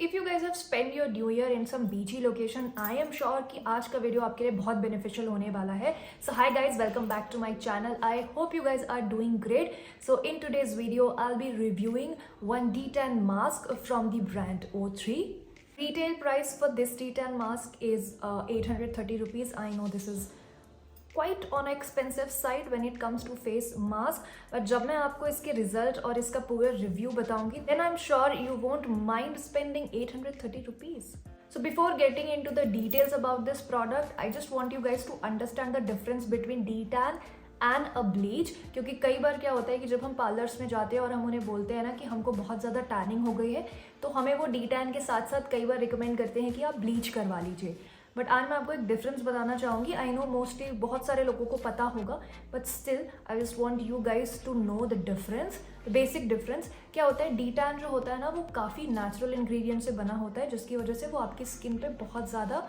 If you guys have spend your new year in some beachy location, I am sure कि आज का video आपके लिए बहुत बेनिफिशियल होने वाला है. So hi guys, welcome back to my channel. I hope you guys are doing great. So in today's video, I'll be reviewing one D10 mask from the brand O3. Retail price for this D10 mask is 830 rupees. I know this is quite on expensive side when it comes to face mask, but जब मैं आपको इसके result और इसका पूरा review बताऊंगी, then I'm sure you won't mind spending 830 rupees. So before getting into the details about this product, I just want you guys to understand the difference between D-tan and a bleach. क्योंकि कई बार क्या होता है कि जब हम parlours में जाते हैं और हम उन्हें बोलते हैं ना कि हमको बहुत ज़्यादा टैनिंग हो गई है, तो हमें वो डी टैन के साथ साथ कई बार रिकमेंड करते हैं कि आप ब्लीच करवा लीजिए. बट आज मैं आपको एक डिफरेंस बताना चाहूँगी. आई नो मोस्टली बहुत सारे लोगों को पता होगा, but still I just want you guys to know the difference, basic difference. क्या होता है, डी टैन जो होता है ना, वो काफ़ी नेचुरल इंग्रेडिएंट से बना होता है, जिसकी वजह से वो आपकी स्किन पे बहुत ज़्यादा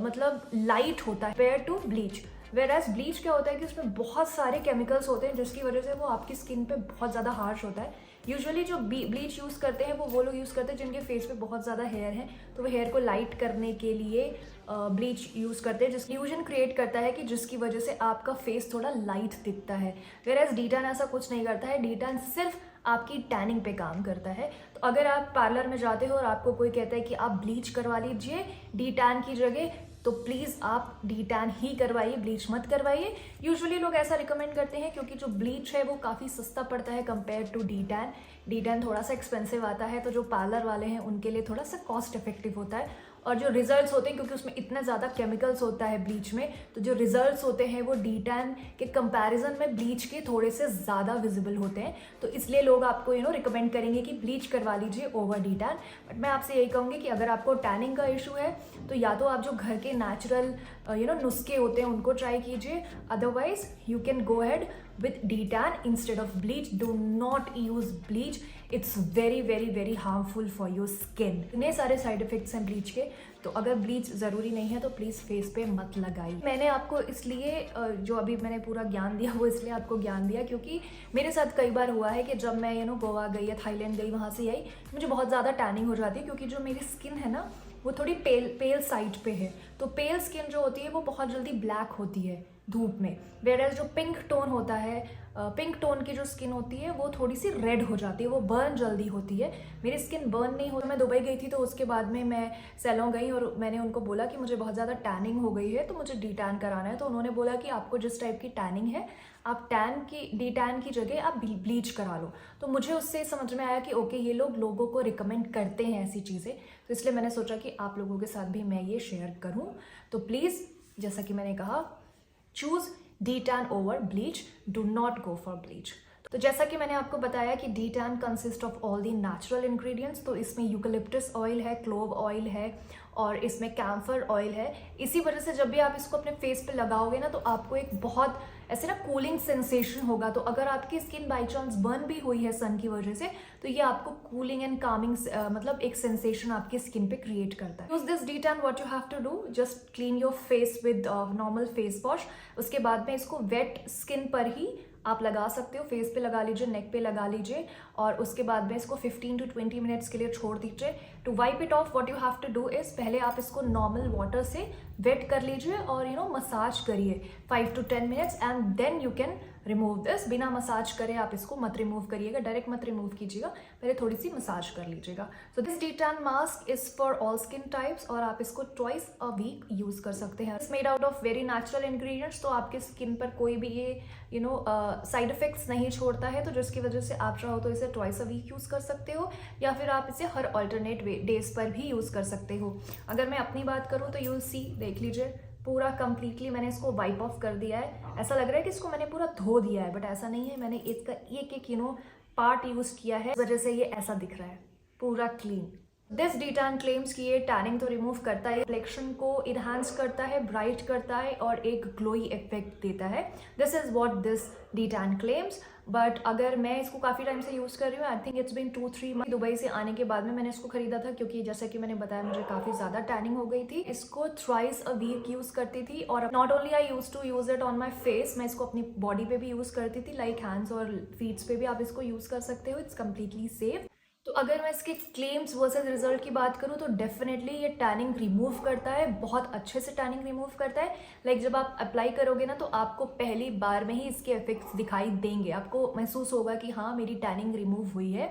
मतलब लाइट होता है pair to bleach. Whereas bleach क्या होता है कि उसमें बहुत सारे केमिकल्स होते हैं, जिसकी वजह से वो आपकी स्किन पे बहुत ज़्यादा हार्श होता है. यूजुअली जो ब्लीच यूज़ करते हैं वो लोग यूज़ करते हैं जिनके फेस पे बहुत ज़्यादा हेयर है, तो वो हेयर को लाइट करने के लिए ब्लीच यूज़ करते हैं, जिसकी इल्यूजन क्रिएट करता है कि जिसकी वजह से आपका फेस थोड़ा लाइट दिखता है. वेराज डी टैन ऐसा कुछ नहीं करता है. डी टैन सिर्फ आपकी टैनिंग पे काम करता है. तो अगर आप पार्लर में जाते हो और आपको कोई कहता है कि आप ब्लीच करवा लीजिए डी टैन की जगह, तो प्लीज़ आप डी टैन ही करवाइए, ब्लीच मत करवाइए. यूजुअली लोग ऐसा रिकमेंड करते हैं क्योंकि जो ब्लीच है वो काफ़ी सस्ता पड़ता है compare to de tan. De tan थोड़ा सा एक्सपेंसिव आता है, तो जो पार्लर वाले हैं उनके लिए थोड़ा सा कॉस्ट इफेक्टिव होता है. और जो रिजल्ट्स होते हैं, क्योंकि उसमें इतना ज़्यादा केमिकल्स होता है ब्लीच में, तो जो रिजल्ट्स होते हैं वो डी टैन के कंपैरिजन में ब्लीच के थोड़े से ज़्यादा विजिबल होते हैं. तो इसलिए लोग आपको रिकमेंड करेंगे कि ब्लीच करवा लीजिए ओवर डी टैन. बट मैं आपसे यही कहूँगी कि अगर आपको टैनिंग का इशू है, तो या तो आप जो घर के नेचुरल नुस्खे होते हैं उनको ट्राई कीजिए. Otherwise you can go ahead with D-tan instead of bleach. Do not use bleach. It's very very very harmful for your skin. इतने सारे साइड इफेक्ट्स हैं ब्लीच के, तो अगर ब्लीच ज़रूरी नहीं है तो प्लीज़ फेस पे मत लगाइए. मैंने आपको इसलिए जो अभी मैंने पूरा ज्ञान दिया वो इसलिए आपको ज्ञान दिया क्योंकि मेरे साथ कई बार हुआ है कि जब मैं गोवा गई या थाईलैंड गई, वहाँ से आई, मुझे बहुत ज़्यादा टैनिंग हो जाती है क्योंकि जो मेरी स्किन है ना वो थोड़ी पेल साइड पे है. तो पेल स्किन जो होती है वो बहुत जल्दी ब्लैक होती है धूप में. वेयर जो पिंक टोन होता है, पिंक टोन की जो स्किन होती है वो थोड़ी सी रेड हो जाती है, वो बर्न जल्दी होती है. मेरी स्किन बर्न नहीं होती. मैं दुबई गई थी, तो उसके बाद में मैं सैलून गई और मैंने उनको बोला कि मुझे बहुत ज़्यादा टैनिंग हो गई है, तो मुझे डी टैन कराना है. तो उन्होंने बोला कि आपको जिस टाइप की टैनिंग है, आप डी टैन की जगह आप ब्लीच करा लो. तो मुझे उससे समझ में आया कि ओके, ये लोगों को रिकमेंड करते हैं ऐसी चीज़ें, तो इसलिए मैंने सोचा कि आप लोगों के साथ भी मैं ये शेयर करूँ. तो प्लीज़, जैसा कि मैंने कहा, choose D tan over bleach. Do not go for bleach. तो जैसा कि मैंने आपको बताया कि D tan consist of all the natural ingredients. तो इसमें यूकलिप्टस ऑयल है, क्लोव ऑयल है और इसमें कैम्फर ऑयल है. इसी वजह से जब भी आप इसको अपने फेस पे लगाओगे ना, तो आपको एक बहुत ऐसे ना कूलिंग सेंसेशन होगा. तो अगर आपकी स्किन बाई चांस बर्न भी हुई है सन की वजह से, तो ये आपको कूलिंग एंड कामिंग मतलब एक सेंसेशन आपकी स्किन पे क्रिएट करता है. Use this de tan. What you have to do, just clean your face with normal face wash. उसके बाद में इसको वेट स्किन पर ही आप लगा सकते हो. फेस पे लगा लीजिए, नेक पे लगा लीजिए, और उसके बाद में इसको 15 to 20 मिनट्स के लिए छोड़ दीजिए. To wipe it off, what you have to do is, पहले आप इसको नॉर्मल वाटर से वेट कर लीजिए और मसाज करिए 5 to 10 minutes, and then you can remove this. बिना मसाज करे आप इसको मत रिमूव करिएगा, डायरेक्ट मत रिमूव कीजिएगा, पहले थोड़ी सी मसाज कर लीजिएगा. So this de tan mask is for all skin types और आप इसको ट्वाइस अ वीक यूज कर सकते हैं. It's made out of very natural ingredients, तो आपके स्किन पर कोई भी ये साइड इफेक्ट्स नहीं छोड़ता है, तो जिसकी वजह से आप चाहो तो इसे ट्वाइस अ वीक यूज कर सकते हो, या फिर आप इसे हर अल्टरनेट डेज पर भी यूज कर सकते हो. अगर मैं अपनी बात करूँ तो यूल सी, देख लीजिए, पूरा कंप्लीटली मैंने इसको वाइप ऑफ कर दिया है. ऐसा लग रहा है कि इसको मैंने पूरा धो दिया है, बट ऐसा नहीं है. मैंने इसका एक पार्ट यूज किया है, इस वजह से ये ऐसा दिख रहा है, पूरा clean. This de tan claims कि ये टैनिंग तो रिमूव करता है, कलेक्शन को इनहांस करता है, ब्राइट करता है और एक ग्लोई इफेक्ट देता है. This is what this de tan claims. But अगर मैं इसको काफ़ी टाइम से यूज़ कर रही हूँ, I think it's been 2-3 month. Dubai से आने के बाद में मैंने इसको खरीदा था क्योंकि जैसा कि मैंने बताया मुझे काफ़ी ज़्यादा टैनिंग हो गई थी. इसको थ्राइस अ वीक यूज़ करती थी, और not only I use to use it on my face, मैं इसको अपनी बॉडी पे भी यूज़ करती थी, लाइक हैंड्स और फीट्स पे भी आप इसको यूज़ कर सकते हो. It's completely safe. तो अगर मैं इसके क्लेम्स वर्सेस रिजल्ट की बात करूँ तो डेफिनेटली ये टैनिंग रिमूव करता है, बहुत अच्छे से टैनिंग रिमूव करता है। लाइक जब आप अप्लाई करोगे ना तो आपको पहली बार में ही इसके इफेक्ट्स दिखाई देंगे, आपको महसूस होगा कि हाँ मेरी टैनिंग रिमूव हुई है।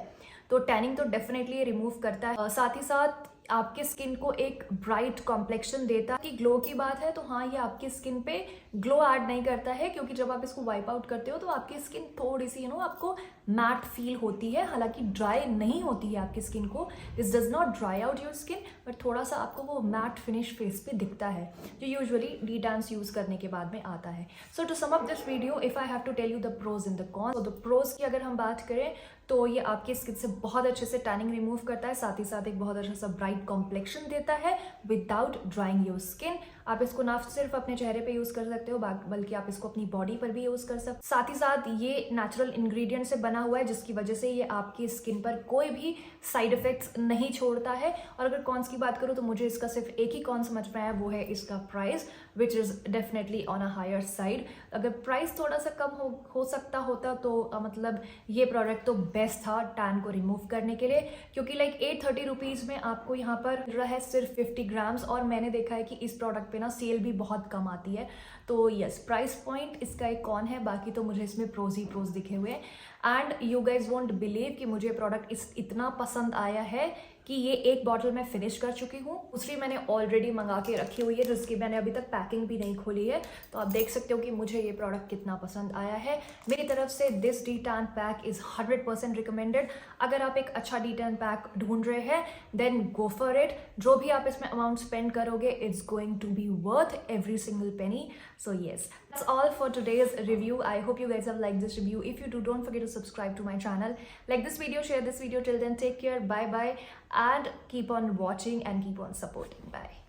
तो टैनिंग तो डेफिनेटली ये रिमूव करता है। साथ ही साथ आपके स्किन को एक ब्राइट कॉम्प्लेक्शन देता है। कि ग्लो की बात है तो हाँ ये आपकी स्किन पे ग्लो ऐड नहीं करता है, क्योंकि जब आप इसको वाइप आउट करते हो तो आपकी स्किन थोड़ी सी आपको मैट फील होती है, हालांकि ड्राई नहीं होती है आपकी स्किन को। This does not dry out your skin, but थोड़ा सा आपको वो मैट फिनिश फेस पे दिखता है, जो यूजुअली डी टैन्स यूज करने के बाद में आता है। So to sum up this video, if I have to tell you the pros and the con, तो द प्रोज की अगर हम बात करें तो ये आपकी स्किन से बहुत अच्छे से टैनिंग रिमूव करता है, साथ ही साथ एक बहुत अच्छा सा ब्राइट कॉम्प्लेक्शन देता है विदाउट ड्राइंग योर स्किन। आप इसको ना सिर्फ अपने चेहरे पे यूज कर सकते हो, बल्कि आप इसको अपनी बॉडी पर भी यूज कर सकते हो। साथ ही साथ ये नेचुरल इंग्रेडिएंट से बना हुआ है, जिसकी वजह से ये आपकी स्किन पर कोई भी साइड इफेक्ट्स नहीं छोड़ता है। और अगर कॉन्स की बात करूँ तो मुझे इसका सिर्फ एक ही कॉन समझ में आया, वो है इसका price, which is definitely on a higher side. अगर प्राइस थोड़ा सा कम हो सकता होता तो मतलब ये प्रोडक्ट तो बेस्ट था टैन को रिमूव करने के लिए, क्योंकि लाइक 830 रुपीज में आपको यहाँ पर मिल रहा है सिर्फ 50 ग्राम्स। और मैंने देखा है कि इस प्रोडक्ट पे ना सेल भी बहुत कम आती है। तो यस, प्राइस पॉइंट इसका एक कॉन है, बाकी तो मुझे इसमें प्रोज ही प्रोज दिखे हुए हैं। And you guys won't believe कि मुझे प्रोडक्ट इतना पसंद आया है कि ये एक बॉटल मैं फिनिश कर चुकी हूँ, दूसरी मैंने ऑलरेडी मंगा के रखी हुई है, जिसकी मैंने अभी तक पैकिंग भी नहीं खोली है। तो आप देख सकते हो कि मुझे ये प्रोडक्ट कितना पसंद आया है। मेरी तरफ से this de tan pack is 100% recommended. अगर आप एक अच्छा डी टैन पैक ढूंढ रहे हैं देन गो फॉर इट। जो भी आप इसमें अमाउंट स्पेंड करोगे it's going to be worth every single penny. So yes, that's all for today's review. I hope you guys have liked this review. If you do, don't forget to subscribe to my channel. Like this video, share this video. Till then, take care. Bye bye. And keep on watching and keep on supporting. Bye.